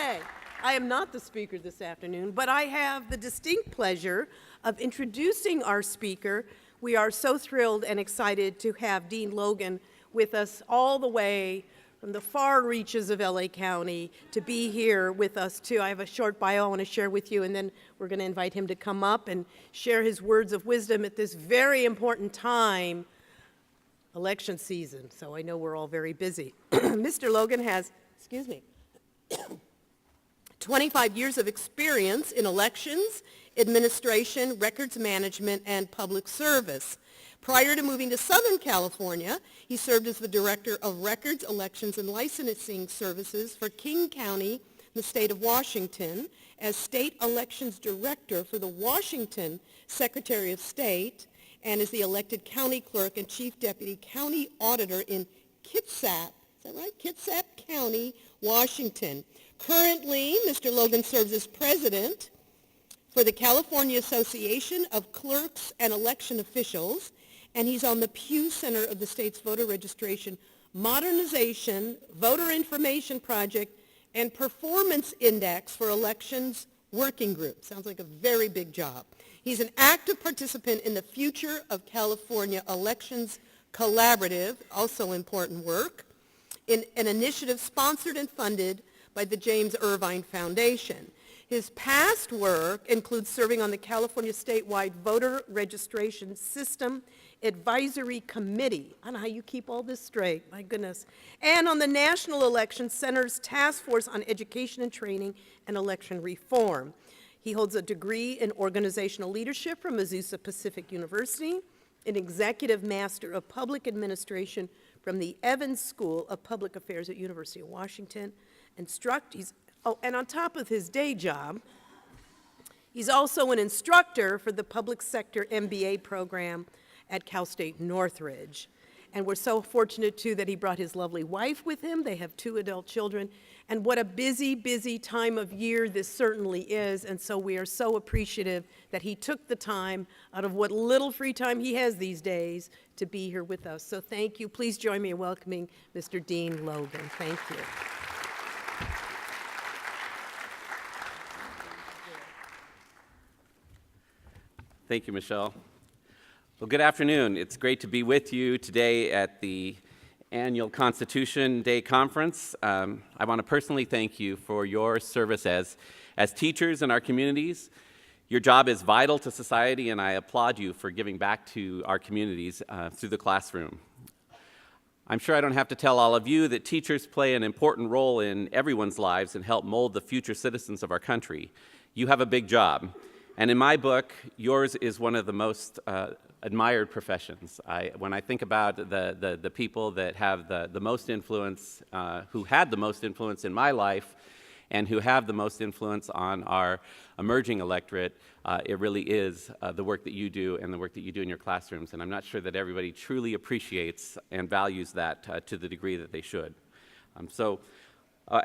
say, I am not the speaker this afternoon, but I have the distinct pleasure of introducing our speaker. We are so thrilled and excited to have Dean Logan with us all the way from the far reaches of LA County to be here with us too. I have a short bio I want to share with you, and then we're going to invite him to come up and share his words of wisdom at this very important time, election season. So I know we're all very busy. Mr. Logan has, 25 years of experience in elections, administration, records management, and public service. Prior to moving to Southern California, he served as the Director of Records, Elections, and Licensing Services for King County, the state of Washington, as State Elections Director for the Washington Secretary of State, and as the elected County Clerk and Chief Deputy County Auditor in Kitsap, is that right? Kitsap County, Washington. Currently, Mr. Logan serves as President for the California Association of Clerks and Election Officials, and he's on the Pew Center of the state's voter registration, modernization, voter information project, and performance index for elections working group. Sounds like a very big job. He's an active participant in the Future of California Elections Collaborative, also important work, in an initiative sponsored and funded by the James Irvine Foundation. His past work includes serving on the California statewide voter registration system advisory committee. I don't know how you keep all this straight, my goodness. And on the National Election Center's Task Force on Education and Training and Election Reform. He holds a degree in organizational leadership from Azusa Pacific University, an executive master of public administration from the Evans School of Public Affairs at University of Washington. And on top of his day job, he's also an instructor for the public sector MBA program at Cal State Northridge. And we're so fortunate, too, that he brought his lovely wife with him. They have 2 adult children. And what a busy, busy time of year this certainly is. And so we are so appreciative that he took the time out of what little free time he has these days to be here with us. So thank you. Please join me in welcoming Mr. Dean Logan. Thank you. Thank you, Michelle. Well, good afternoon. It's great to be with you today at the annual Constitution Day Conference. I want to personally thank you for your service as teachers in our communities. Your job is vital to society, and I applaud you for giving back to our communities through the classroom. I'm sure I don't have to tell all of you that teachers play an important role in everyone's lives and help mold the future citizens of our country. You have a big job. And in my book, yours is one of the most admired professions. When I think about the people that have the most influence, who had the most influence in my life, and who have the most influence on our emerging electorate, it really is the work that you do and the work that you do in your classrooms. And I'm not sure that everybody truly appreciates and values that to the degree that they should.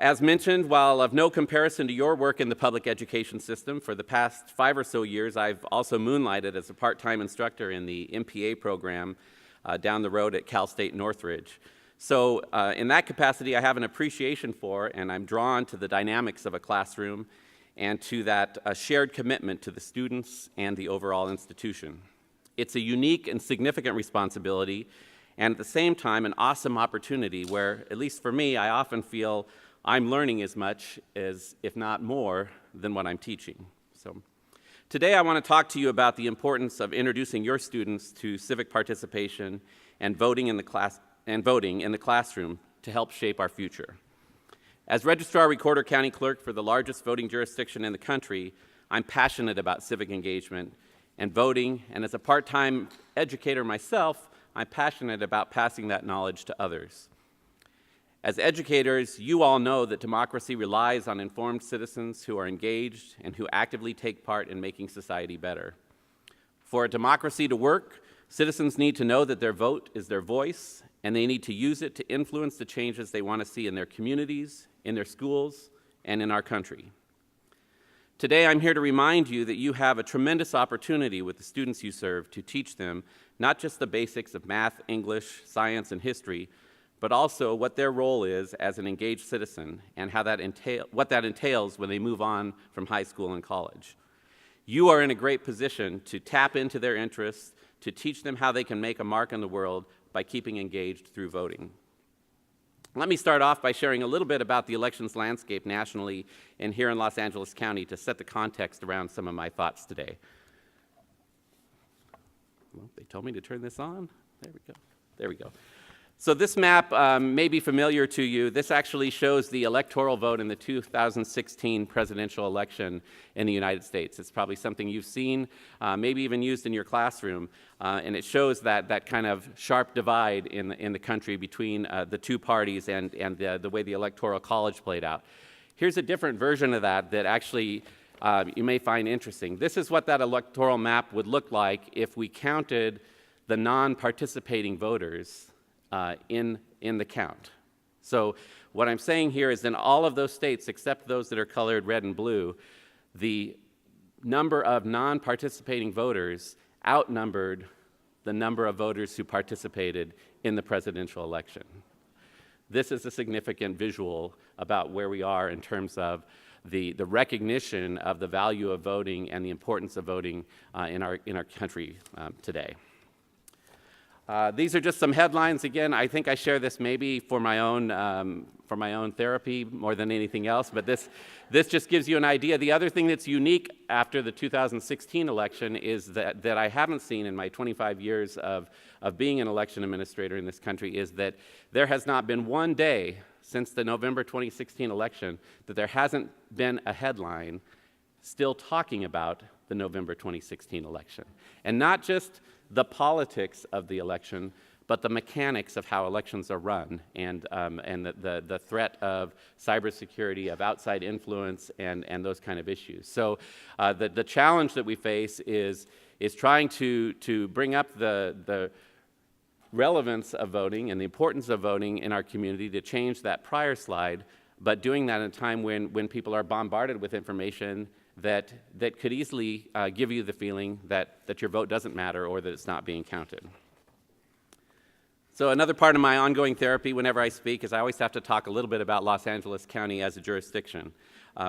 As mentioned, while of no comparison to your work in the public education system, for the past 5 or so years, I've also moonlighted as a part-time instructor in the MPA program down the road at Cal State Northridge. So in that capacity, I have an appreciation for, and I'm drawn to the dynamics of a classroom and to that shared commitment to the students and the overall institution. It's a unique and significant responsibility, and at the same time, an awesome opportunity where, at least for me, I often feel I'm learning as much as, if not more, than what I'm teaching. So today I want to talk to you about the importance of introducing your students to civic participation and voting in the classroom to help shape our future. As Registrar-Recorder County Clerk for the largest voting jurisdiction in the country, I'm passionate about civic engagement and voting, and as a part-time educator myself, I'm passionate about passing that knowledge to others. As educators, you all know that democracy relies on informed citizens who are engaged and who actively take part in making society better. For a democracy to work, citizens need to know that their vote is their voice, and they need to use it to influence the changes they want to see in their communities, in their schools, and in our country. Today, I'm here to remind you that you have a tremendous opportunity with the students you serve to teach them not just the basics of math, English, science, and history, but also what their role is as an engaged citizen and what that entails when they move on from high school and college. You are in a great position to tap into their interests, to teach them how they can make a mark on the world by keeping engaged through voting. Let me start off by sharing a little bit about the elections landscape nationally and here in Los Angeles County to set the context around some of my thoughts today. Well, they told me to turn this on. There we go. There we go. So this map may be familiar to you. This actually shows the electoral vote in the 2016 presidential election in the United States. It's probably something you've seen, maybe even used in your classroom, and it shows that kind of sharp divide in the country between the two parties and the way the Electoral College played out. Here's a different version of that actually you may find interesting. This is what that electoral map would look like if we counted the non-participating voters in the count. So what I'm saying here is in all of those states, except those that are colored red and blue, the number of non-participating voters outnumbered the number of voters who participated in the presidential election. This is a significant visual about where we are in terms of the recognition of the value of voting and the importance of voting in our country today. These are just some headlines. Again, I think I share this maybe for my own therapy more than anything else, but this just gives you an idea. The other thing that's unique after the 2016 election is that I haven't seen in my 25 years of being an election administrator in this country is that there has not been one day since the November 2016 election that there hasn't been a headline still talking about the November 2016 election. And not just the politics of the election, but the mechanics of how elections are run and the threat of cybersecurity, of outside influence, and those kind of issues. So the challenge that we face is trying to bring up the relevance of voting and the importance of voting in our community to change that prior slide, but doing that in a time when people are bombarded with information that could easily give you the feeling that your vote doesn't matter or that it's not being counted. So another part of my ongoing therapy whenever I speak is I always have to talk a little bit about Los Angeles County as a jurisdiction.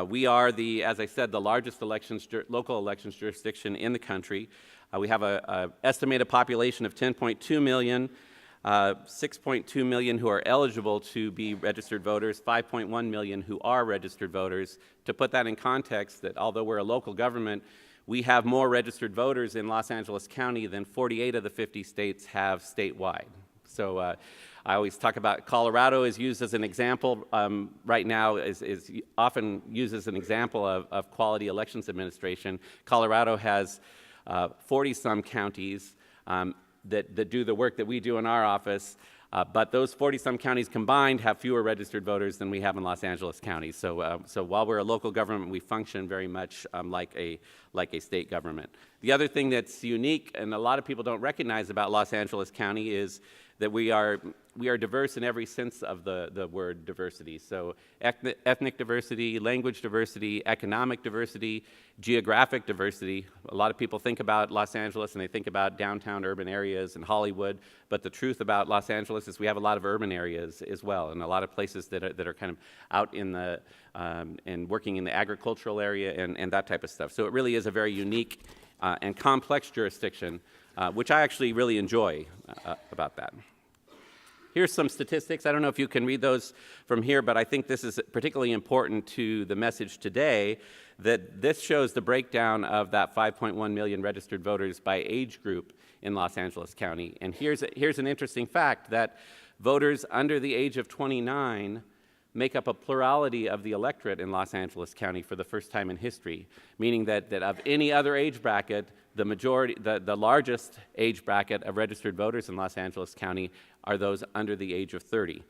We are, as I said, the largest local elections jurisdiction in the country. We have an estimated population of 10.2 million, 6.2 million who are eligible to be registered voters, 5.1 million who are registered voters. To put that in context, that although we're a local government, we have more registered voters in Los Angeles County than 48 of the 50 states have statewide. So I always talk about Colorado is used as an example right now, is often used as an example of quality elections administration. Colorado has 40-some counties that do the work that we do in our office, but those 40-some counties combined have fewer registered voters than we have in Los Angeles County. So while we're a local government, we function very much like a state government. The other thing that's unique, and a lot of people don't recognize about Los Angeles County, is that we are diverse in every sense of the word diversity. So ethnic diversity, language diversity, economic diversity, geographic diversity. A lot of people think about Los Angeles and they think about downtown urban areas and Hollywood, but the truth about Los Angeles is we have a lot of urban areas as well, and a lot of places that are kind of out in the and working in the agricultural area and that type of stuff. So it really is a very unique and complex jurisdiction, which I actually really enjoy about that. Here's some statistics. I don't know if you can read those from here, but I think this is particularly important to the message today, that this shows the breakdown of that 5.1 million registered voters by age group in Los Angeles County. And here's an interesting fact, that voters under the age of 29 make up a plurality of the electorate in Los Angeles County for the first time in history, meaning that of any other age bracket, the largest age bracket of registered voters in Los Angeles County are those under the age of 30.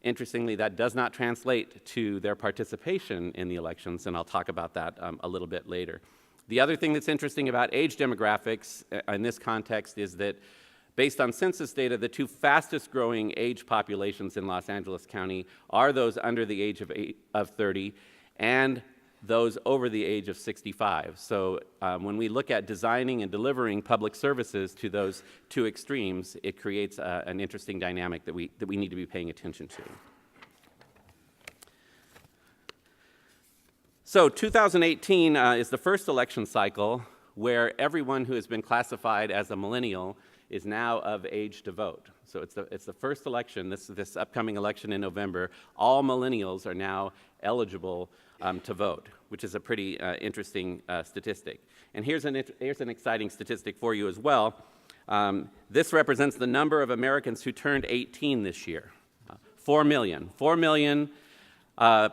Interestingly, that does not translate to their participation in the elections, and I'll talk about that a little bit later. The other thing that's interesting about age demographics in this context is that based on census data, the two fastest growing age populations in Los Angeles County are those under the age of 30 and those over the age of 65. So when we look at designing and delivering public services to those two extremes, it creates an interesting dynamic that we need to be paying attention to. So 2018 is the first election cycle where everyone who has been classified as a millennial is now of age to vote. So it's the first election, this upcoming election in November. All millennials are now eligible to vote, which is a pretty interesting statistic. And here's an exciting statistic for you as well. This represents the number of Americans who turned 18 this year. 4 million. 4 million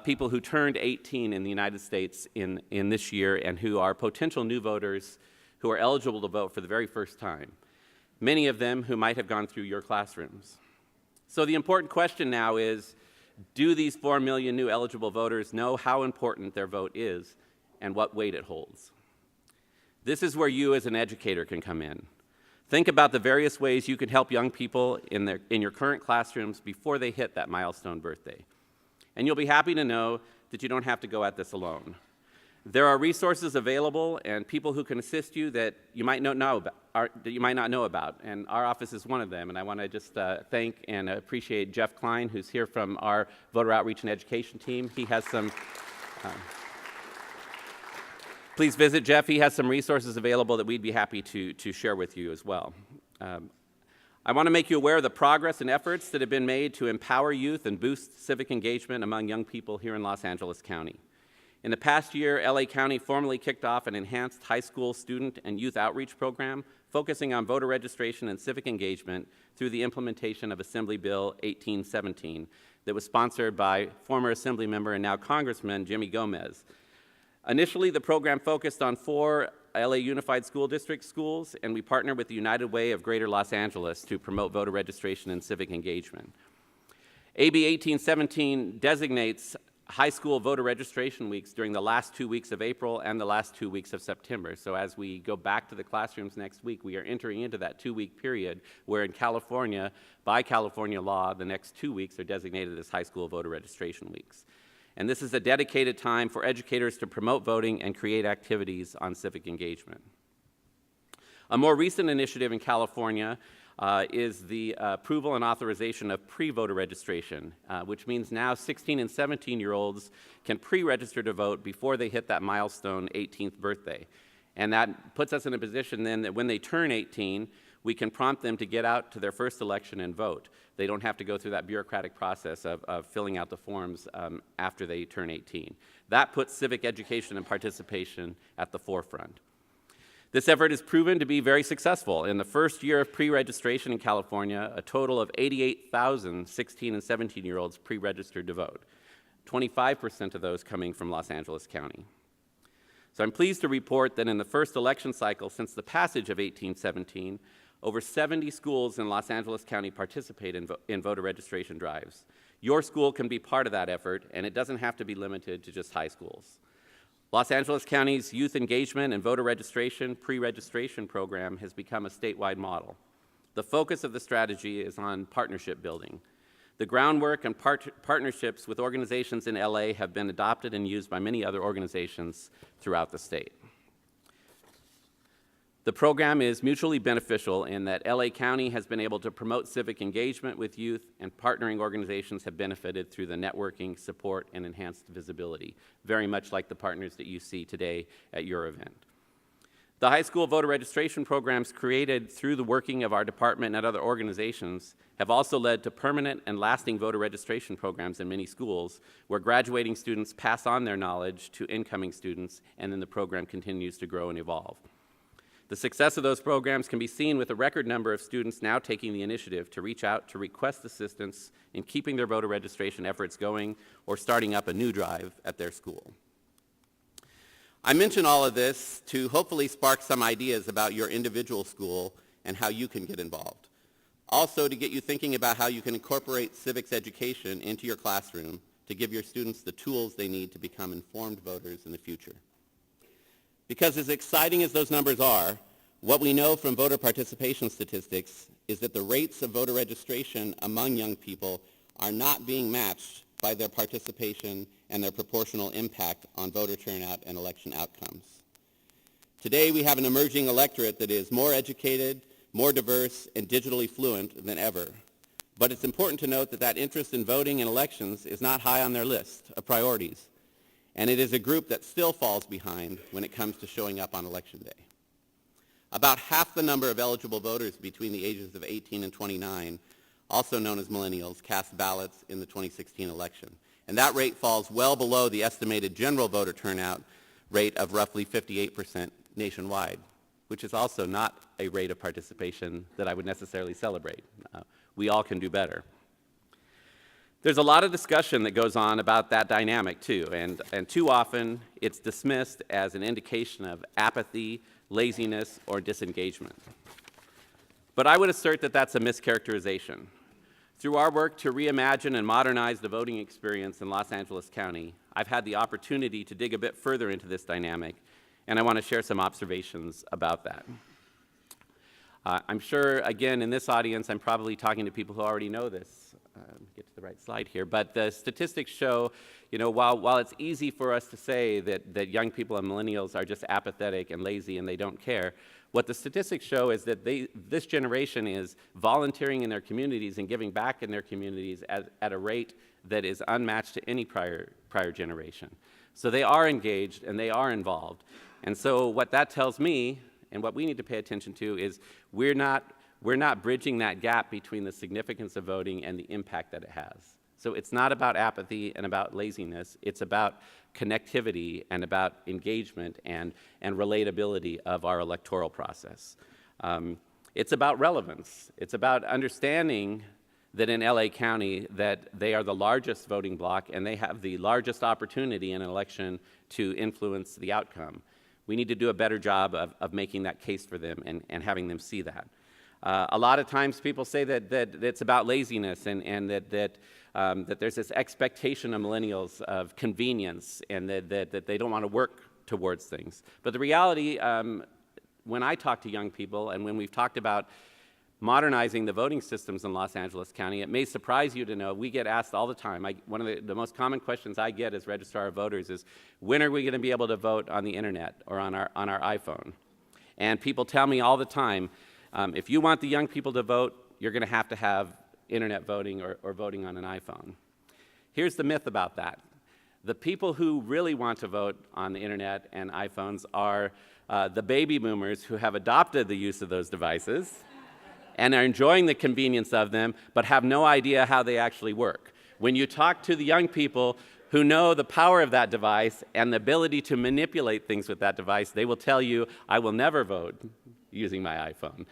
people who turned 18 in the United States in this year and who are potential new voters who are eligible to vote for the very first time. Many of them who might have gone through your classrooms. So the important question now is, do these 4 million new eligible voters know how important their vote is and what weight it holds? This is where you as an educator can come in. Think about the various ways you can help young people in your current classrooms before they hit that milestone birthday. And you'll be happy to know that you don't have to go at this alone. There are resources available and people who can assist you that you might not know about, and our office is one of them. And I want to just thank and appreciate Jeff Klein, who's here from our voter outreach and education team. He has some. Please visit Jeff. He has some resources available that we'd be happy to share with you as well. I want to make you aware of the progress and efforts that have been made to empower youth and boost civic engagement among young people here in Los Angeles County. In the past year, LA County formally kicked off an enhanced high school student and youth outreach program focusing on voter registration and civic engagement through the implementation of Assembly Bill 1817 that was sponsored by former Assembly member and now Congressman Jimmy Gomez. Initially, the program focused on 4 LA Unified School District schools, and we partnered with the United Way of Greater Los Angeles to promote voter registration and civic engagement. AB 1817 designates high school voter registration weeks during the last 2 weeks of April and the last 2 weeks of September. So as we go back to the classrooms next week, we are entering into that 2-week period where in California, by California law, the next 2 weeks are designated as high school voter registration weeks. And this is a dedicated time for educators to promote voting and create activities on civic engagement. A more recent initiative in California is the approval and authorization of pre-voter registration, which means now 16 and 17-year-olds can pre-register to vote before they hit that milestone 18th birthday. And that puts us in a position then that when they turn 18, we can prompt them to get out to their first election and vote. They don't have to go through that bureaucratic process of filling out the forms after they turn 18. That puts civic education and participation at the forefront. This effort has proven to be very successful. In the first year of pre-registration in California, a total of 88,000 16 and 17-year-olds pre-registered to vote, 25% of those coming from Los Angeles County. So I'm pleased to report that in the first election cycle since the passage of 1817, over 70 schools in Los Angeles County participate in voter registration drives. Your school can be part of that effort, and it doesn't have to be limited to just high schools. Los Angeles County's youth engagement and voter registration pre-registration program has become a statewide model. The focus of the strategy is on partnership building. The groundwork and partnerships with organizations in LA have been adopted and used by many other organizations throughout the state. The program is mutually beneficial in that LA County has been able to promote civic engagement with youth, and partnering organizations have benefited through the networking, support, and enhanced visibility, very much like the partners that you see today at your event. The high school voter registration programs created through the working of our department and other organizations have also led to permanent and lasting voter registration programs in many schools where graduating students pass on their knowledge to incoming students, and then the program continues to grow and evolve. The success of those programs can be seen with a record number of students now taking the initiative to reach out to request assistance in keeping their voter registration efforts going or starting up a new drive at their school. I mention all of this to hopefully spark some ideas about your individual school and how you can get involved. Also to get you thinking about how you can incorporate civics education into your classroom to give your students the tools they need to become informed voters in the future. Because as exciting as those numbers are, what we know from voter participation statistics is that the rates of voter registration among young people are not being matched by their participation and their proportional impact on voter turnout and election outcomes. Today, we have an emerging electorate that is more educated, more diverse, and digitally fluent than ever. But it's important to note that that interest in voting and elections is not high on their list of priorities, and it is a group that still falls behind when it comes to showing up on Election Day. About half the number of eligible voters between the ages of 18 and 29, also known as millennials, cast ballots in the 2016 election. And that rate falls well below the estimated general voter turnout rate of roughly 58% nationwide, which is also not a rate of participation that I would necessarily celebrate. We all can do better. There's a lot of discussion that goes on about that dynamic too, and too often it's dismissed as an indication of apathy, laziness, or disengagement. But I would assert that that's a mischaracterization. Through our work to reimagine and modernize the voting experience in Los Angeles County, I've had the opportunity to dig a bit further into this dynamic, and I want to share some observations about that. I'm sure, again, in this audience, I'm probably talking to people who already know this. Get to the right slide here. But the statistics show, while it's easy for us to say that young people and millennials are just apathetic and lazy and they don't care, what the statistics show is that this generation is volunteering in their communities and giving back in their communities at a rate that is unmatched to any prior generation. So they are engaged and they are involved. And so what that tells me, and what we need to pay attention to, is we're not bridging that gap between the significance of voting and the impact that it has. So it's not about apathy and about laziness. It's about connectivity and about engagement and relatability of our electoral process. It's about relevance. It's about understanding that in LA County that they are the largest voting bloc and they have the largest opportunity in an election to influence the outcome. We need to do a better job of making that case for them and having them see that. A lot of times people say that it's about laziness and that there's this expectation of millennials of convenience and that they don't want to work towards things. But the reality, when I talk to young people and when we've talked about modernizing the voting systems in Los Angeles County, it may surprise you to know we get asked all the time. One of the most common questions I get as registrar of voters is, when are we going to be able to vote on the internet or on our iPhone? And people tell me all the time, if you want the young people to vote, you're going to have internet voting or voting on an iPhone. Here's the myth about that. The people who really want to vote on the internet and iPhones are the baby boomers who have adopted the use of those devices and are enjoying the convenience of them, but have no idea how they actually work. When you talk to the young people who know the power of that device and the ability to manipulate things with that device, they will tell you, I will never vote using my iPhone.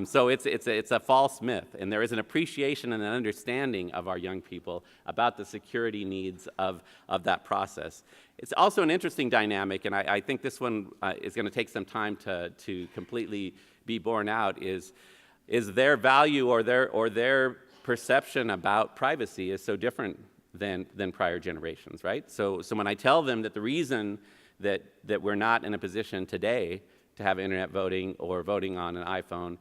So it's a false myth, and there is an appreciation and an understanding of our young people about the security needs of that process. It's also an interesting dynamic, and I think this one is going to take some time to completely be borne out, is their value or their perception about privacy is so different than prior generations, right? So when I tell them that the reason that we're not in a position today to have internet voting or voting on an iPhone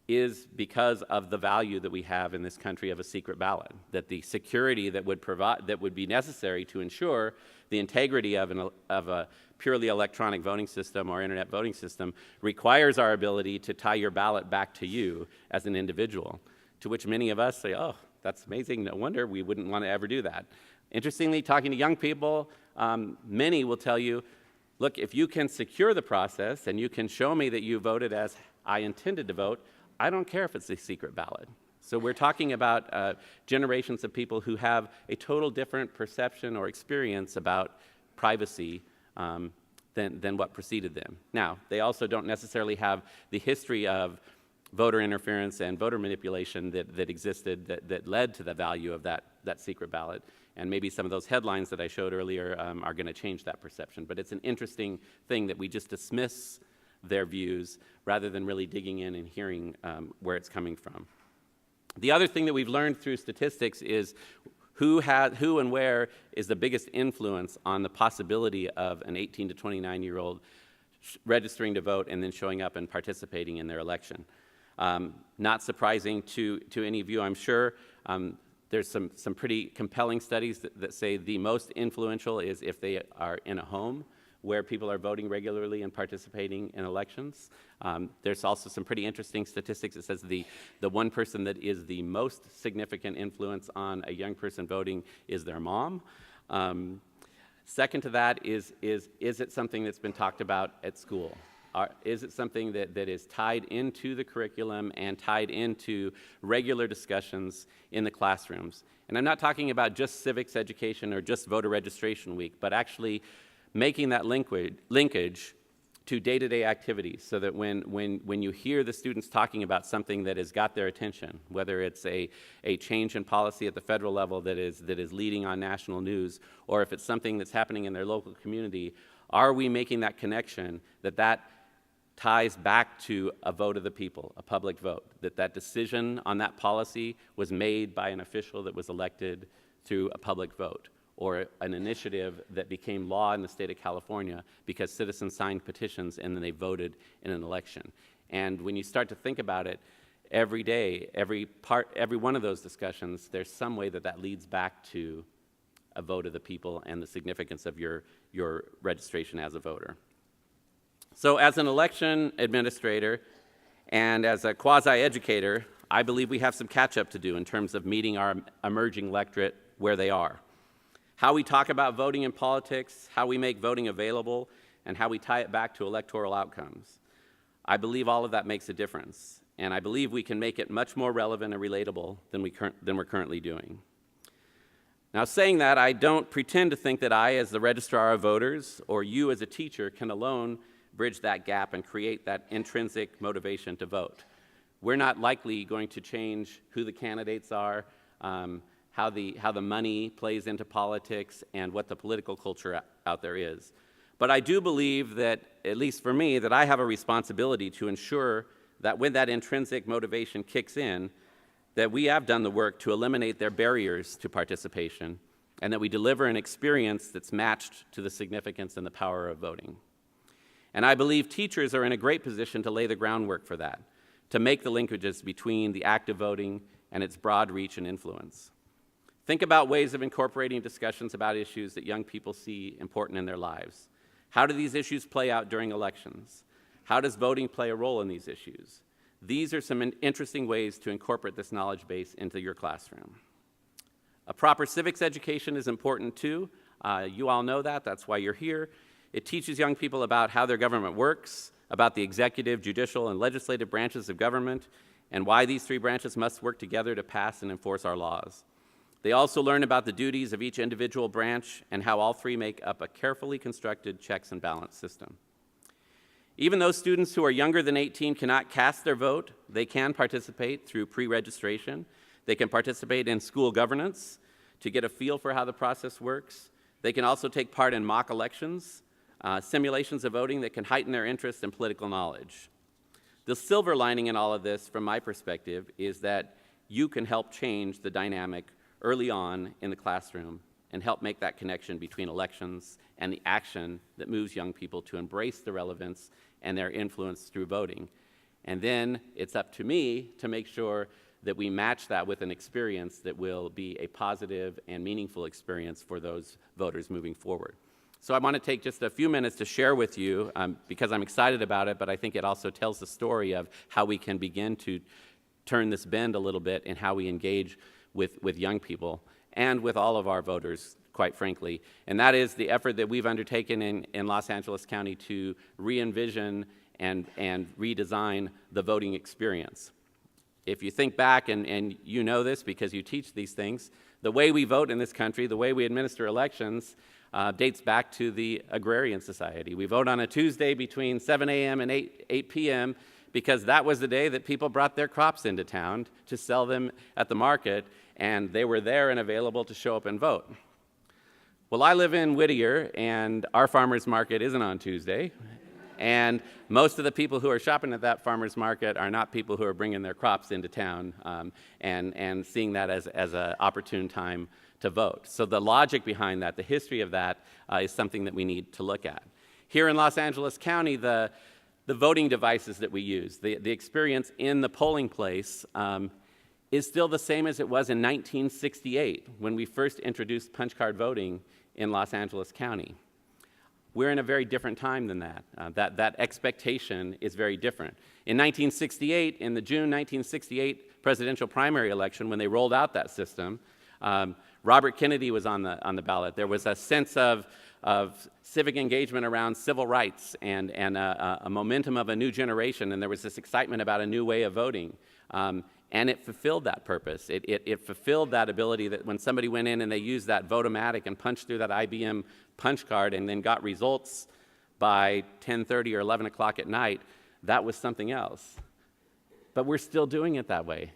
is because of the value that we have in this country of a secret ballot, that the security that would be necessary to ensure the integrity of a purely electronic voting system or internet voting system requires our ability to tie your ballot back to you as an individual, to which many of us say, oh, that's amazing, no wonder we wouldn't want to ever do that. Interestingly, talking to young people, many will tell you, look, if you can secure the process and you can show me that you voted as I intended to vote, I don't care if it's a secret ballot. So we're talking about generations of people who have a total different perception or experience about privacy than what preceded them. Now, they also don't necessarily have the history of voter interference and voter manipulation that existed that led to the value of that secret ballot. And maybe some of those headlines that I showed earlier are going to change that perception. But it's an interesting thing that we just dismiss their views rather than really digging in and hearing where it's coming from. The other thing that we've learned through statistics is who and where is the biggest influence on the possibility of an 18 to 29-year-old registering to vote and then showing up and participating in their election. Not surprising to any of you, I'm sure. There's some pretty compelling studies that say the most influential is if they are in a home where people are voting regularly and participating in elections. There's also some pretty interesting statistics that says the one person that is the most significant influence on a young person voting is their mom. Second to that is it something that's been talked about at school? Is it something that is tied into the curriculum and tied into regular discussions in the classrooms? And I'm not talking about just civics education or just voter registration week, but actually making that linkage to day-to-day activities so that when you hear the students talking about something that has got their attention, whether it's a change in policy at the federal level that is leading on national news, or if it's something that's happening in their local community, are we making that connection that ties back to a vote of the people, a public vote, that decision on that policy was made by an official that was elected through a public vote, or an initiative that became law in the state of California because citizens signed petitions and then they voted in an election. And when you start to think about it, every day, every one of those discussions, there's some way that leads back to a vote of the people and the significance of your registration as a voter. So as an election administrator and as a quasi-educator, I believe we have some catch-up to do in terms of meeting our emerging electorate where they are. How we talk about voting in politics, how we make voting available, and how we tie it back to electoral outcomes. I believe all of that makes a difference, and I believe we can make it much more relevant and relatable than we're currently doing. Now, saying that, I don't pretend to think that I, as the registrar of voters, or you as a teacher, can alone bridge that gap and create that intrinsic motivation to vote. We're not likely going to change who the candidates are, how the money plays into politics, and what the political culture out there is. But I do believe that, at least for me, that I have a responsibility to ensure that when that intrinsic motivation kicks in, that we have done the work to eliminate their barriers to participation, and that we deliver an experience that's matched to the significance and the power of voting. And I believe teachers are in a great position to lay the groundwork for that, to make the linkages between the act of voting and its broad reach and influence. Think about ways of incorporating discussions about issues that young people see important in their lives. How do these issues play out during elections? How does voting play a role in these issues? These are some interesting ways to incorporate this knowledge base into your classroom. A proper civics education is important too. You all know that. That's why you're here. It teaches young people about how their government works, about the executive, judicial, and legislative branches of government, and why these three branches must work together to pass and enforce our laws. They also learn about the duties of each individual branch and how all three make up a carefully constructed checks and balance system. Even those students who are younger than 18 cannot cast their vote, they can participate through pre-registration. They can participate in school governance to get a feel for how the process works. They can also take part in mock elections, simulations of voting that can heighten their interest in political knowledge. The silver lining in all of this, from my perspective, is that you can help change the dynamic early on in the classroom and help make that connection between elections and the action that moves young people to embrace the relevance and their influence through voting. And then it's up to me to make sure that we match that with an experience that will be a positive and meaningful experience for those voters moving forward. So I want to take just a few minutes to share with you, because I'm excited about it, but I think it also tells the story of how we can begin to turn this bend a little bit in how we engage with young people and with all of our voters, quite frankly. And that is the effort that we've undertaken in Los Angeles County to re-envision and redesign the voting experience. If you think back, and you know this because you teach these things, the way we vote in this country, the way we administer elections, dates back to the agrarian society. We vote on a Tuesday between 7 a.m. and 8 p.m. because that was the day that people brought their crops into town to sell them at the market, and they were there and available to show up and vote. Well, I live in Whittier, and our farmers market isn't on Tuesday, and most of the people who are shopping at that farmers market are not people who are bringing their crops into town and seeing that as an opportune time to vote. So the logic behind that, the history of that, is something that we need to look at. Here in Los Angeles County, the voting devices that we use, the experience in the polling place, is still the same as it was in 1968 when we first introduced punch card voting in Los Angeles County. We're in a very different time than that. That expectation is very different. In 1968, in the June 1968 presidential primary election, when they rolled out that system, Robert Kennedy was on the ballot. There was a sense of civic engagement around civil rights and a momentum of a new generation, and there was this excitement about a new way of voting. And it fulfilled that purpose. It fulfilled that ability that when somebody went in and they used that vote-o-matic and punched through that IBM punch card and then got results by 10:30 or 11 o'clock at night, that was something else. But we're still doing it that way.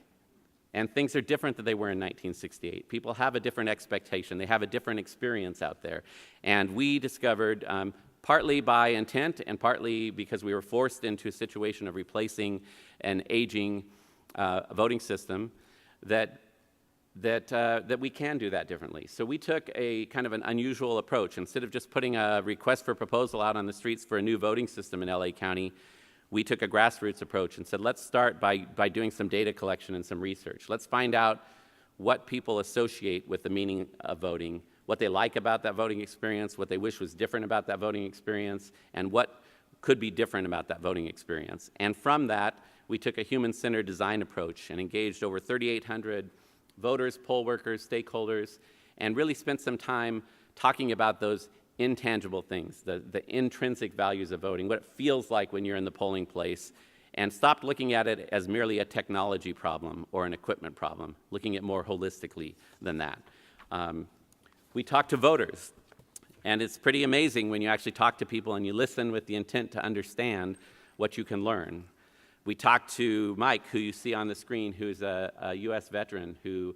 And things are different than they were in 1968. People have a different expectation. They have a different experience out there. And we discovered, partly by intent and partly because we were forced into a situation of replacing an aging voting system, that we can do that differently. So we took a kind of an unusual approach. Instead of just putting a request for proposal out on the streets for a new voting system in LA County, we took a grassroots approach and said, let's start by doing some data collection and some research. Let's find out what people associate with the meaning of voting, what they like about that voting experience, what they wish was different about that voting experience, and what could be different about that voting experience. And from that, we took a human-centered design approach and engaged over 3,800 voters, poll workers, stakeholders, and really spent some time talking about those intangible things, the intrinsic values of voting, what it feels like when you're in the polling place, and stopped looking at it as merely a technology problem or an equipment problem, looking at it more holistically than that. We talked to voters, and it's pretty amazing when you actually talk to people and you listen with the intent to understand what you can learn. We talked to Mike, who you see on the screen, who's a U.S. veteran who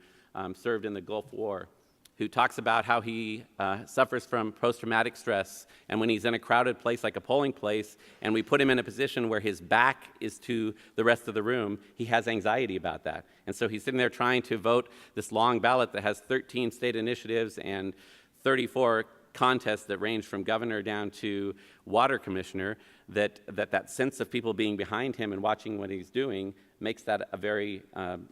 served in the Gulf War, who talks about how he suffers from post-traumatic stress, and when he's in a crowded place like a polling place, and we put him in a position where his back is to the rest of the room, he has anxiety about that. And so he's sitting there trying to vote this long ballot that has 13 state initiatives and 34 contests that range from governor down to water commissioner, that sense of people being behind him and watching what he's doing makes that a very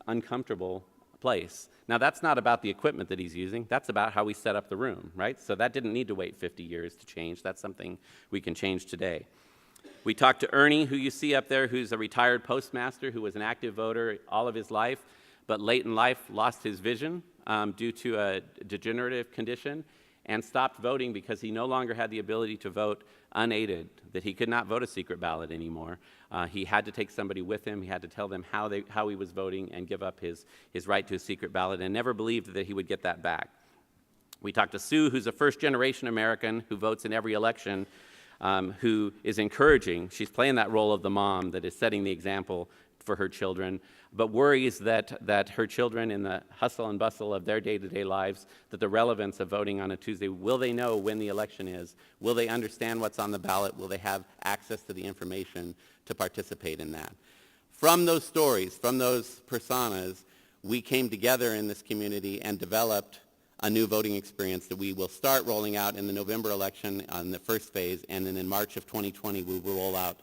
uncomfortable place. Now, that's not about the equipment that he's using. That's about how we set up the room, right? So that didn't need to wait 50 years to change. That's something we can change today. We talked to Ernie, who you see up there, who's a retired postmaster who was an active voter all of his life, but late in life lost his vision due to a degenerative condition and stopped voting because he no longer had the ability to vote unaided, that he could not vote a secret ballot anymore. He had to take somebody with him. He had to tell them how he was voting and give up his right to a secret ballot, and never believed that he would get that back. We talked to Sue, who's a first-generation American who votes in every election, who is encouraging. She's playing that role of the mom that is setting the example for her children, but worries that her children, in the hustle and bustle of their day-to-day lives, that the relevance of voting on a Tuesday, will they know when the election is? Will they understand what's on the ballot? Will they have access to the information to participate in that? From those stories, from those personas, we came together in this community and developed a new voting experience that we will start rolling out in the November election on the first phase, and then in March of 2020 we will roll out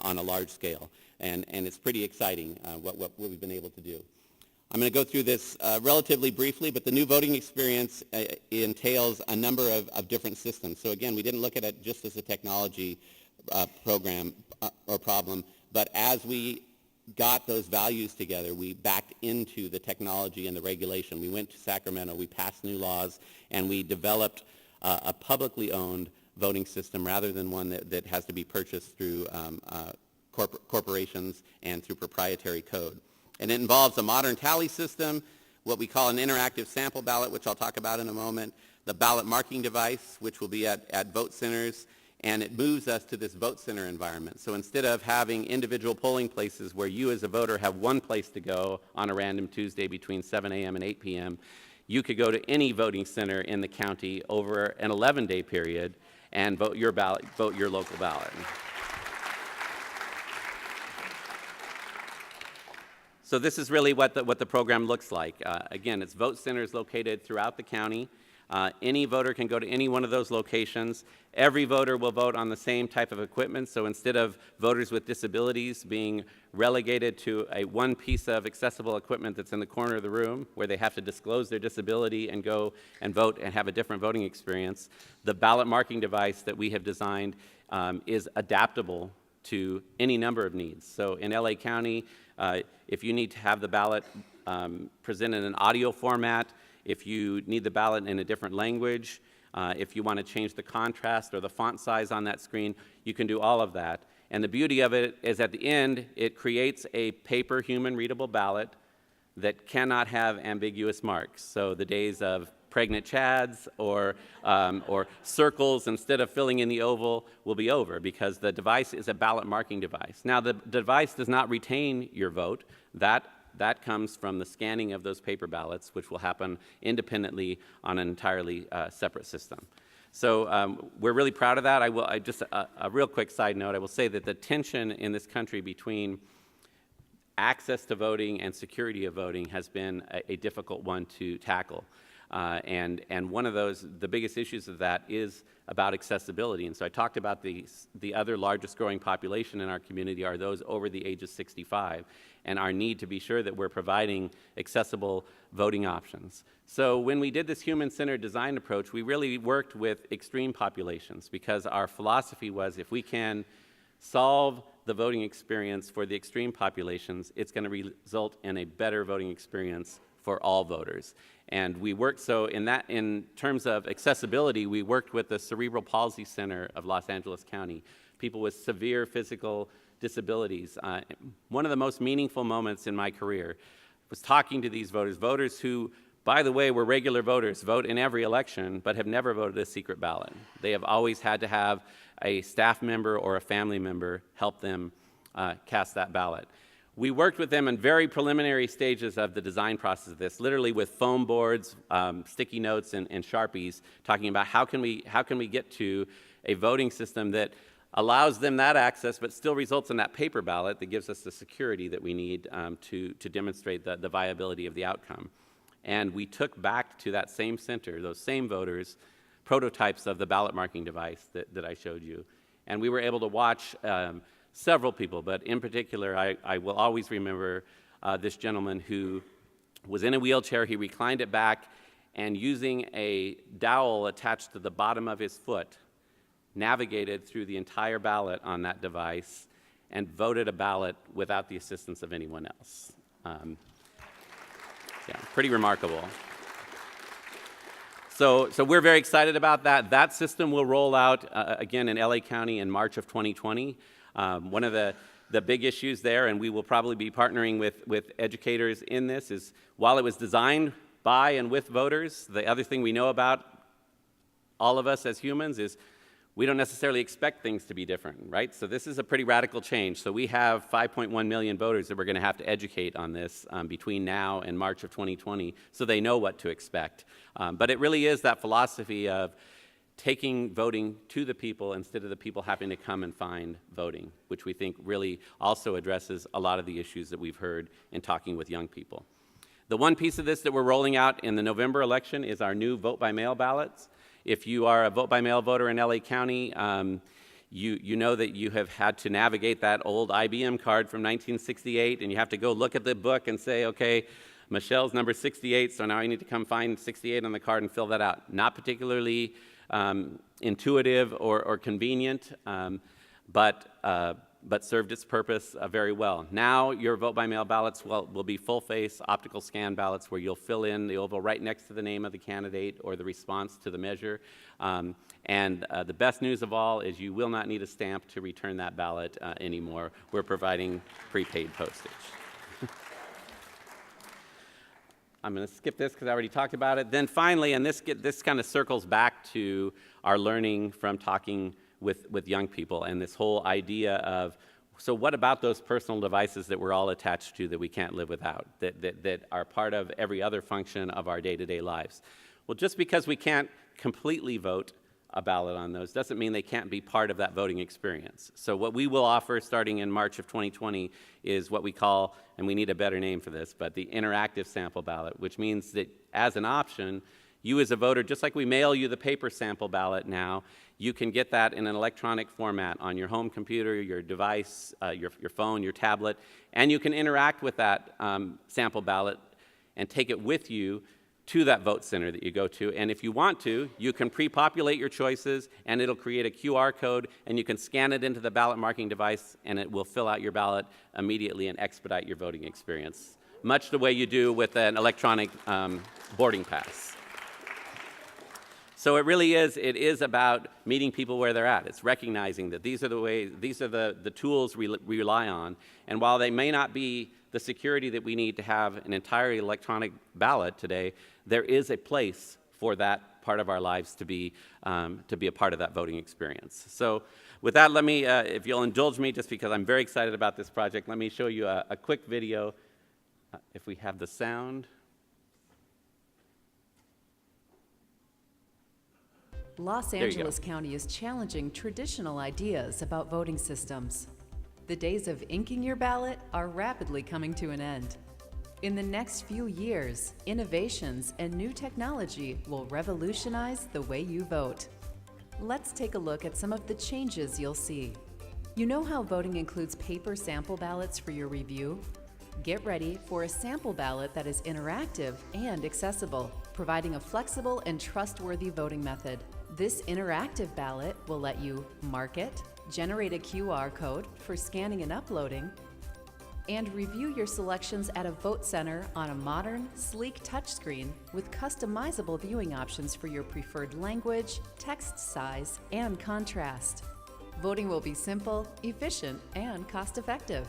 on a large scale. And it's pretty exciting what we've been able to do. I'm going to go through this relatively briefly, but the new voting experience entails a number of different systems. So again, we didn't look at it just as a technology program or problem, but as we got those values together, we backed into the technology and the regulation. We went to Sacramento, we passed new laws, and we developed a publicly owned voting system rather than one that has to be purchased through corporations and through proprietary code. And it involves a modern tally system, what we call an interactive sample ballot, which I'll talk about in a moment, the ballot marking device, which will be at vote centers, and it moves us to this vote center environment. So instead of having individual polling places where you as a voter have one place to go on a random Tuesday between 7 a.m. and 8 p.m., you could go to any voting center in the county over an 11-day period and vote your local ballot. So this is really what the program looks like. Again, it's vote centers located throughout the county. Any voter can go to any one of those locations. Every voter will vote on the same type of equipment, so instead of voters with disabilities being relegated to one piece of accessible equipment that's in the corner of the room where they have to disclose their disability and go and vote and have a different voting experience, the ballot marking device that we have designed is adaptable to any number of needs. So in LA County, if you need to have the ballot presented in an audio format, if you need the ballot in a different language, if you want to change the contrast or the font size on that screen, you can do all of that. And the beauty of it is at the end, it creates a paper human readable ballot that cannot have ambiguous marks. So the days of pregnant chads or circles instead of filling in the oval will be over because the device is a ballot marking device. Now the device does not retain your vote. That comes from the scanning of those paper ballots, which will happen independently on an entirely separate system. So we're really proud of that. Just a real quick side note, I will say that the tension in this country between access to voting and security of voting has been a difficult one to tackle. And one of the biggest issues of that is about accessibility. And so I talked about the other largest growing population in our community are those over the age of 65, and our need to be sure that we're providing accessible voting options. So when we did this human-centered design approach, we really worked with extreme populations because our philosophy was if we can solve the voting experience for the extreme populations, it's going to result in a better voting experience for all voters. And we worked, so in terms of accessibility, we worked with the Cerebral Palsy Center of Los Angeles County, people with severe physical disabilities. One of the most meaningful moments in my career was talking to these voters who, by the way, were regular voters, vote in every election, but have never voted a secret ballot. They have always had to have a staff member or a family member help them cast that ballot. We worked with them in very preliminary stages of the design process of this, literally with foam boards, sticky notes, and Sharpies, talking about how can we get to a voting system that allows them that access but still results in that paper ballot that gives us the security that we need to demonstrate the viability of the outcome. And we took back to that same center, those same voters, prototypes of the ballot marking device that I showed you. And we were able to watch several people, but in particular, I will always remember this gentleman who was in a wheelchair. He reclined it back, and using a dowel attached to the bottom of his foot, navigated through the entire ballot on that device and voted a ballot without the assistance of anyone else. Yeah, pretty remarkable. So we're very excited about that. That system will roll out again in LA County in March of 2020. One of the big issues there, and we will probably be partnering with educators in this, is while it was designed by and with voters, the other thing we know about all of us as humans is we don't necessarily expect things to be different, right? So this is a pretty radical change. So we have 5.1 million voters that we're going to have to educate on this between now and March of 2020 so they know what to expect. But it really is that philosophy of taking voting to the people instead of the people having to come and find voting, which we think really also addresses a lot of the issues that we've heard in talking with young people. The one piece of this that we're rolling out in the November election is our new vote-by-mail ballots. If you are a vote-by-mail voter in LA County, you know that you have had to navigate that old IBM card from 1968, and you have to go look at the book and say, okay, Michelle's number 68, so now I need to come find 68 on the card and fill that out. Not particularly intuitive or convenient, but served its purpose very well. Now your vote-by-mail ballots will be full-face optical scan ballots where you'll fill in the oval right next to the name of the candidate or the response to the measure. And the best news of all is you will not need a stamp to return that ballot anymore. We're providing prepaid postage. I'm going to skip this because I already talked about it. Then finally, and this kind of circles back to our learning from talking with young people and this whole idea of, so what about those personal devices that we're all attached to that we can't live without, that are part of every other function of our day-to-day lives? Well, just because we can't completely vote a ballot on those doesn't mean they can't be part of that voting experience. So what we will offer starting in March of 2020 is what we call, and we need a better name for this, but the interactive sample ballot, which means that as an option, You as a voter, just like we mail you the paper sample ballot now, you can get that in an electronic format on your home computer, your device, your phone, your tablet, and you can interact with that sample ballot and take it with you to that vote center that you go to. And if you want to, you can pre-populate your choices, and it'll create a QR code, and you can scan it into the ballot marking device, and it will fill out your ballot immediately and expedite your voting experience, much the way you do with an electronic boarding pass. So it really is, it is about meeting people where they're at. It's recognizing that these are the tools we rely on. And while they may not be the security that we need to have an entirely electronic ballot today, there is a place for that part of our lives to be a part of that voting experience. So with that, let me, if you'll indulge me, just because I'm very excited about this project, let me show you a quick video, if we have the sound. Los Angeles County is challenging traditional ideas about voting systems. The days of inking your ballot are rapidly coming to an end. In the next few years, innovations and new technology will revolutionize the way you vote. Let's take a look at some of the changes you'll see. You know how voting includes paper sample ballots for your review? Get ready for a sample ballot that is interactive and accessible, providing a flexible and trustworthy voting method. This interactive ballot will let you mark it, generate a QR code for scanning and uploading, and review your selections at a vote center on a modern, sleek touchscreen with customizable viewing options for your preferred language, text size, and contrast. Voting will be simple, efficient, and cost-effective.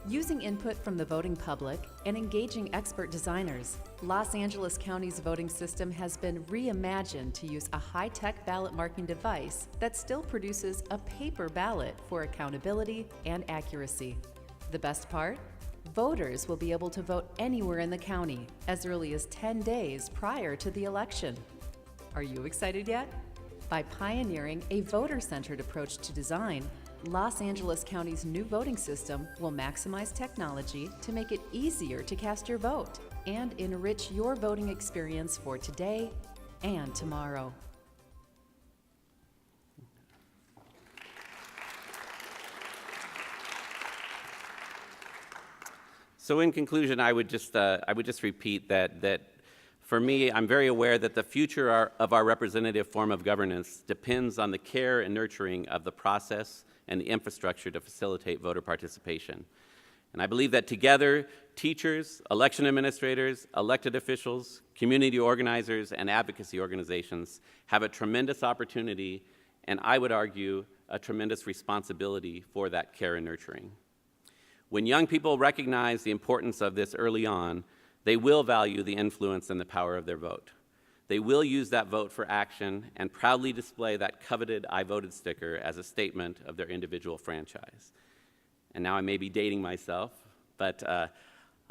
Using input from the voting public and engaging expert designers, Los Angeles County's voting system has been reimagined to use a high-tech ballot marking device that still produces a paper ballot for accountability and accuracy. The best part? Voters will be able to vote anywhere in the county as early as 10 days prior to the election. Are you excited yet? By pioneering a voter-centered approach to design, Los Angeles County's new voting system will maximize technology to make it easier to cast your vote and enrich your voting experience for today and tomorrow. So in conclusion, I would just repeat that for me, I'm very aware that the future of our representative form of governance depends on the care and nurturing of the process and the infrastructure to facilitate voter participation. And I believe that together, teachers, election administrators, elected officials, community organizers, and advocacy organizations have a tremendous opportunity, and I would argue a tremendous responsibility for that care and nurturing. When young people recognize the importance of this early on, they will value the influence and the power of their vote. They will use that vote for action and proudly display that coveted I voted sticker as a statement of their individual franchise. And now I may be dating myself, but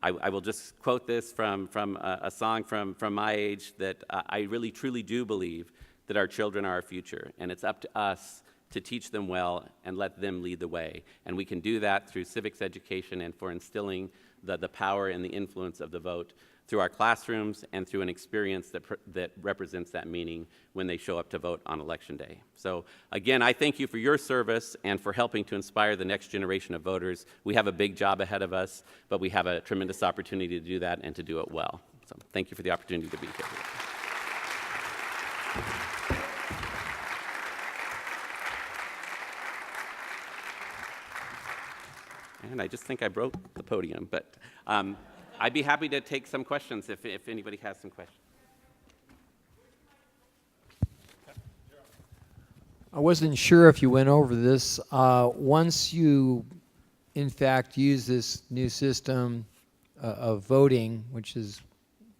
I will just quote this from a song from my age that I really truly do believe that our children are our future, and it's up to us to teach them well and let them lead the way. And we can do that through civics education and for instilling the power and the influence of the vote through our classrooms and through an experience that represents that meaning when they show up to vote on Election Day. So again, I thank you for your service and for helping to inspire the next generation of voters. We have a big job ahead of us, but we have a tremendous opportunity to do that and to do it well. So thank you for the opportunity to be here. And I just think I broke the podium, but I'd be happy to take some questions if anybody has some questions. I wasn't sure if you went over this. Once you, in fact, use this new system of voting, which is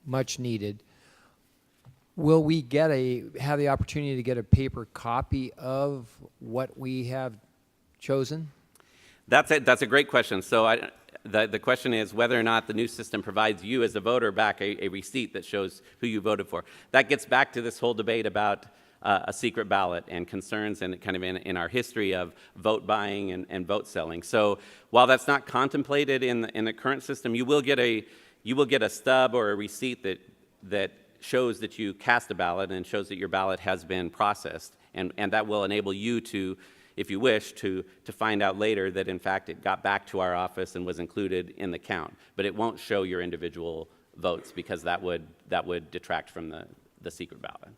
much needed, will we have the opportunity to get a paper copy of what we have chosen? That's a great question. So the question is whether or not the new system provides you as a voter back a receipt that shows who you voted for. That gets back to this whole debate about a secret ballot and concerns and kind of in our history of vote buying and vote selling. So while that's not contemplated in the current system, you will get a stub or a receipt that shows that you cast a ballot and shows that your ballot has been processed. And that will enable you to, if you wish, to find out later that in fact it got back to our office and was included in the count. But it won't show your individual votes because that would detract from the secret ballot.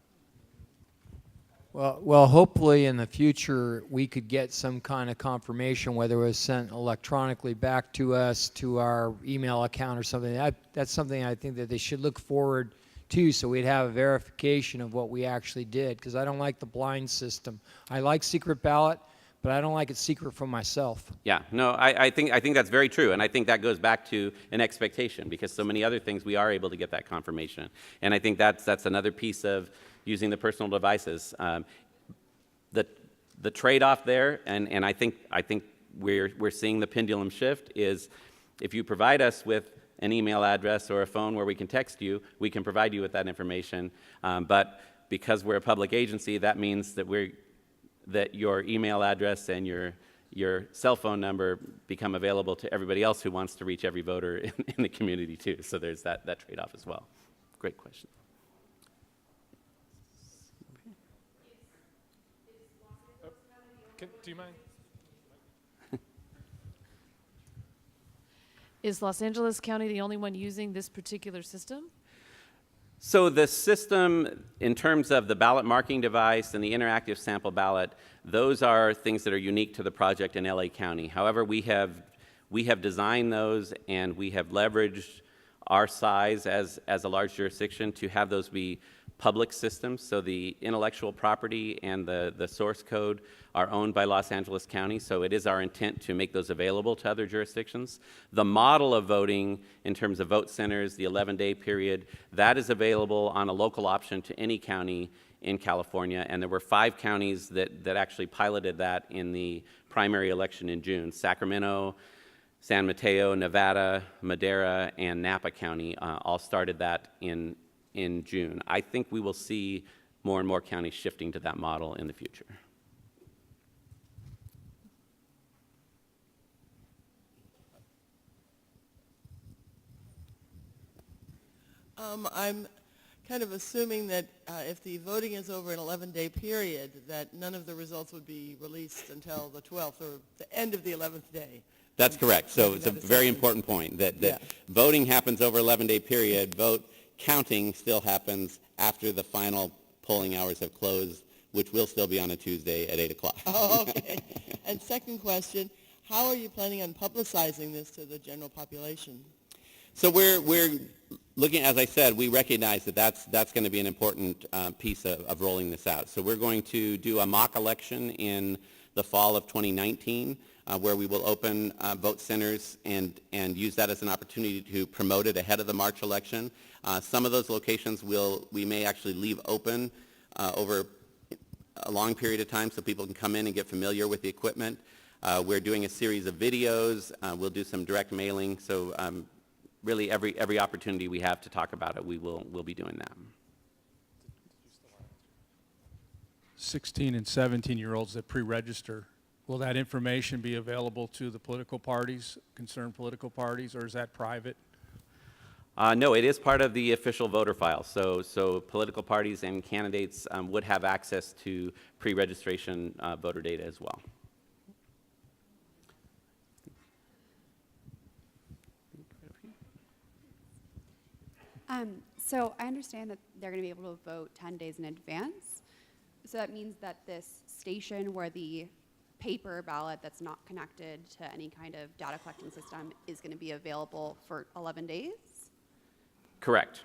Well, hopefully in the future we could get some kind of confirmation, whether it was sent electronically back to us, to our email account or something. That's something I think that they should look forward to, so we'd have a verification of what we actually did, because I don't like the blind system. I like secret ballot, but I don't like it secret from myself. Yeah, no, I think that's very true, and I think that goes back to an expectation, because so many other things we are able to get that confirmation. And I think that's another piece of using the personal devices. The trade-off there, and I think we're seeing the pendulum shift, is if you provide us with an email address or a phone where we can text you, we can provide you with that information. But because we're a public agency, that means that your email address and your cell phone number become available to everybody else who wants to reach every voter in the community too. So there's that trade-off as well. Great question. Do you mind? Is Los Angeles County the only one using this particular system? So the system, in terms of the ballot marking device and the interactive sample ballot, those are things that are unique to the project in LA County. However, we have designed those, and we have leveraged our size as a large jurisdiction to have those be public systems. So the intellectual property and the source code are owned by Los Angeles County, so it is our intent to make those available to other jurisdictions. The model of voting in terms of vote centers, the 11-day period, that is available on a local option to any county in California, and there were 5 counties that actually piloted that in the primary election in June: Sacramento, San Mateo, Nevada, Madera, and Napa County all started that in June. I think we will see more and more counties shifting to that model in the future. I'm kind of assuming that if the voting is over an 11-day period, that none of the results would be released until the 12th or the end of the 11th day. That's correct. So it's a very important point that voting happens over 11-day period. Vote counting still happens after the final polling hours have closed, which will still be on a Tuesday at 8 o'clock. Oh, okay. And second question, how are you planning on publicizing this to the general population? So we're looking, as I said, we recognize that that's going to be an important piece of rolling this out. So we're going to do a mock election in the fall of 2019, where we will open vote centers and use that as an opportunity to promote it ahead of the March election. Some of those locations we may actually leave open over a long period of time so people can come in and get familiar with the equipment. We're doing a series of videos. We'll do some direct mailing. So really every opportunity we have to talk about it, we'll be doing that. 16 and 17-year-olds that pre-register, will that information be available to the political parties, concerned political parties, or is that private? No, it is part of the official voter file. So political parties and candidates would have access to pre-registration voter data as well. So I understand that they're going to be able to vote 10 days in advance. So that means that this station where the paper ballot that's not connected to any kind of data collecting system is going to be available for 11 days? Correct.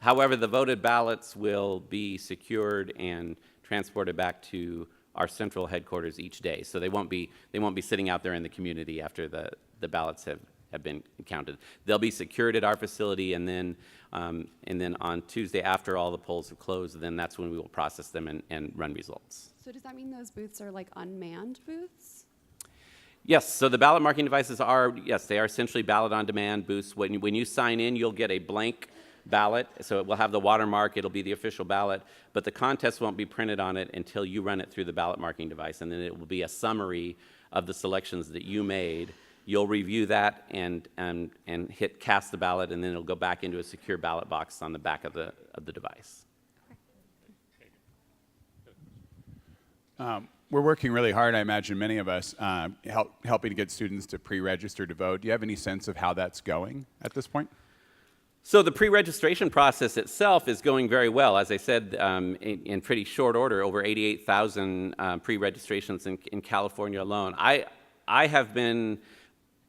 However, the voted ballots will be secured and transported back to our central headquarters each day. So they won't be sitting out there in the community after the ballots have been counted. They'll be secured at our facility, and then on Tuesday, after all the polls have closed, then that's when we will process them and run results. So does that mean those booths are like unmanned booths? Yes, so the ballot marking devices are, yes, they are essentially ballot on demand booths. When you sign in, you'll get a blank ballot, so it will have the watermark, it'll be the official ballot, but the contest won't be printed on it until you run it through the ballot marking device, and then it will be a summary of the selections that you made you'll review that and hit cast the ballot, and then it'll go back into a secure ballot box on the back of the device. We're working really hard, I imagine many of us, helping to get students to pre-register to vote. Do you have any sense of how that's going at this point? So the pre-registration process itself is going very well. As I said, in pretty short order, over 88,000 pre-registrations in California alone. I have been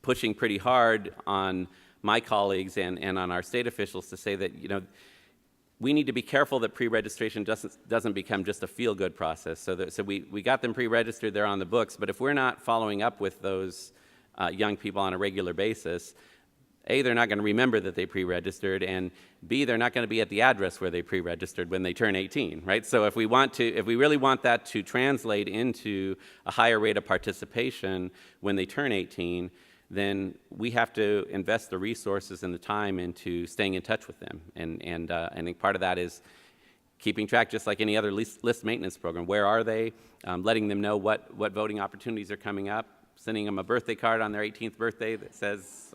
pushing pretty hard on my colleagues and on our state officials to say that, you know, we need to be careful that pre-registration doesn't become just a feel-good process. So we got them pre-registered, they're on the books, but if we're not following up with those young people on a regular basis, A, they're not going to remember that they pre-registered, and B, they're not going to be at the address where they pre-registered when they turn 18, right? So if we really want that to translate into a higher rate of participation when they turn 18, then we have to invest the resources and the time into staying in touch with them. And I think part of that is keeping track, just like any other list maintenance program. Where are they? Letting them know what voting opportunities are coming up. Sending them a birthday card on their 18th birthday that says,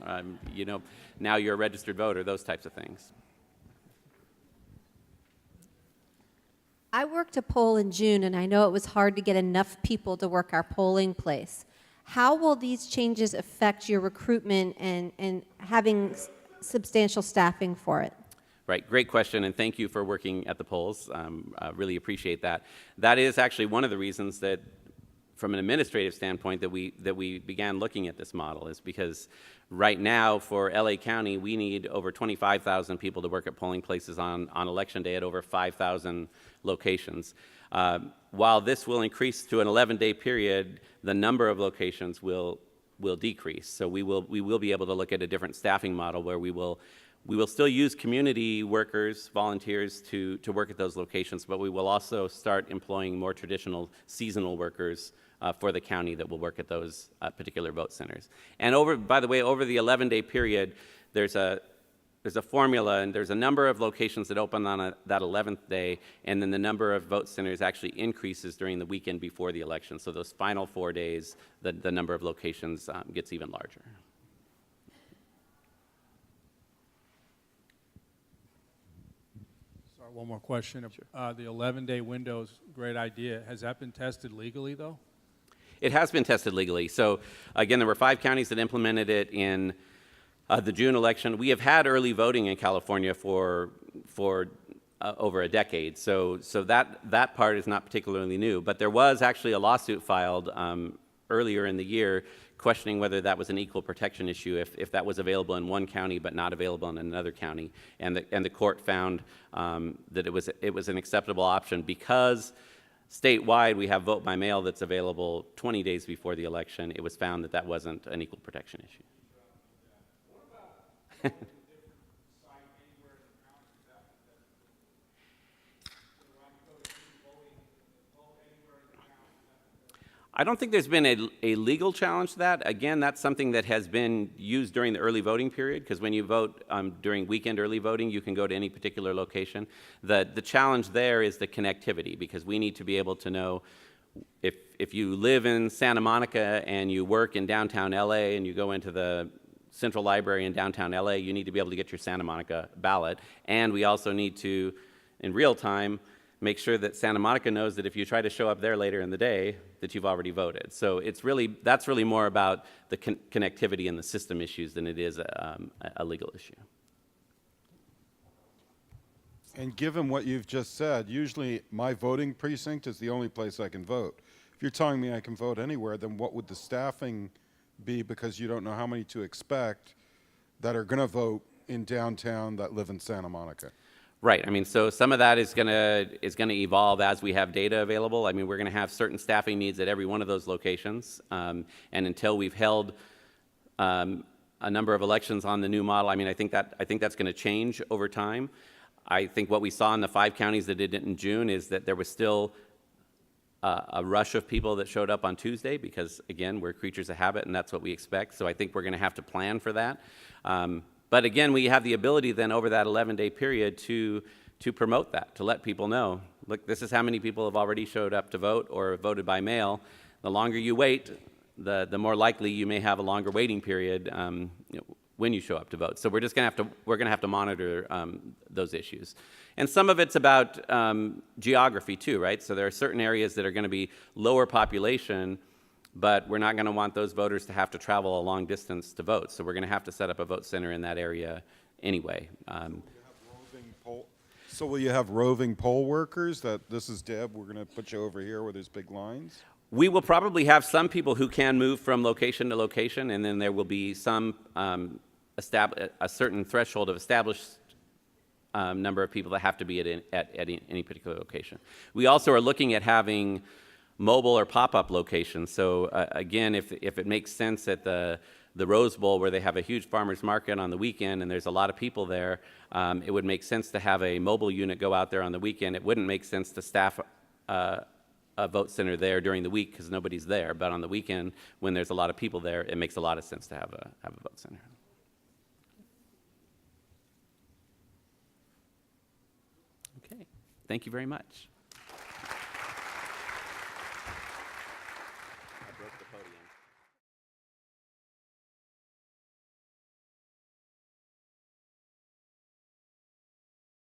you know, now you're a registered voter, those types of things. I worked a poll in June, and I know it was hard to get enough people to work our polling place. How will these changes affect your recruitment and having substantial staffing for it? Right, great question, and thank you for working at the polls. Really appreciate that. That is actually one of the reasons that, from an administrative standpoint, that we began looking at this model, is because right now for LA County we need over 25,000 people to work at polling places on election day at over 5,000 locations. While this will increase to an 11-day period, the number of locations will decrease. So we will be able to look at a different staffing model where we will still use community workers, volunteers to work at those locations, but we will also start employing more traditional seasonal workers for the county that will work at those particular vote centers. And by the way, over the 11-day period, there's a formula, and there's a number of locations that open on that 11th day, and then the number of vote centers actually increases during the weekend before the election. So those final 4 days, the number of locations gets even larger. Sorry, one more question. Sure. The 11-day window's great idea. Has that been tested legally, though? It has been tested legally. So again, there were 5 counties that implemented it in the June election. We have had early voting in California for over a decade, so that part is not particularly new. But there was actually a lawsuit filed earlier in the year questioning whether that was an equal protection issue, if that was available in one county but not available in another county. And the court found that it was an acceptable option because statewide we have vote by mail that's available 20 days before the election. It was found that that wasn't an equal protection issue. I don't think there's been a legal challenge to that. Again, that's something that has been used during the early voting period, because when you vote during weekend early voting, you can go to any particular location. The challenge there is the connectivity, because we need to be able to know if you live in Santa Monica and you work in downtown LA and you go into the Central Library in downtown LA, you need to be able to get your Santa Monica ballot. And we also need to, in real time, make sure that Santa Monica knows that if you try to show up there later in the day, that you've already voted. So that's really more about the connectivity and the system issues than it is a legal issue. And given what you've just said, usually my voting precinct is the only place I can vote. If you're telling me I can vote anywhere, then what would the staffing be, because you don't know how many to expect that are going to vote in downtown that live in Santa Monica? Right. I mean, so some of that is going to evolve as we have data available. I mean, we're going to have certain staffing needs at every one of those locations, and until we've held a number of elections on the new model, I mean, I think that's going to change over time. I think what we saw in the 5 counties that did it in June is that there was still a rush of people that showed up on Tuesday, because again, we're creatures of habit and that's what we expect. So I think we're going to have to plan for that. But again, we have the ability then over that 11-day period to promote that, to let people know, look, this is how many people have already showed up to vote or voted by mail. The longer you wait, the more likely you may have a longer waiting period when you show up to vote. So we're going to have to monitor those issues. And some of it's about geography too, right? So there are certain areas that are going to be lower population, but we're not going to want those voters to have to travel a long distance to vote. So we're going to have to set up a vote center in that area anyway. So will you have roving poll workers that this is Deb, we're going to put you over here where there's big lines? We will probably have some people who can move from location to location, and then there will be some a certain threshold of established number of people that have to be at any particular location. We also are looking at having mobile or pop-up locations. So again, if it makes sense at the Rose Bowl, where they have a huge farmers market on the weekend and there's a lot of people there, it would make sense to have a mobile unit go out there on the weekend. It wouldn't make sense to staff a vote center there during the week because nobody's there. But on the weekend, when there's a lot of people there, it makes a lot of sense to have a vote center. Okay, thank you very much.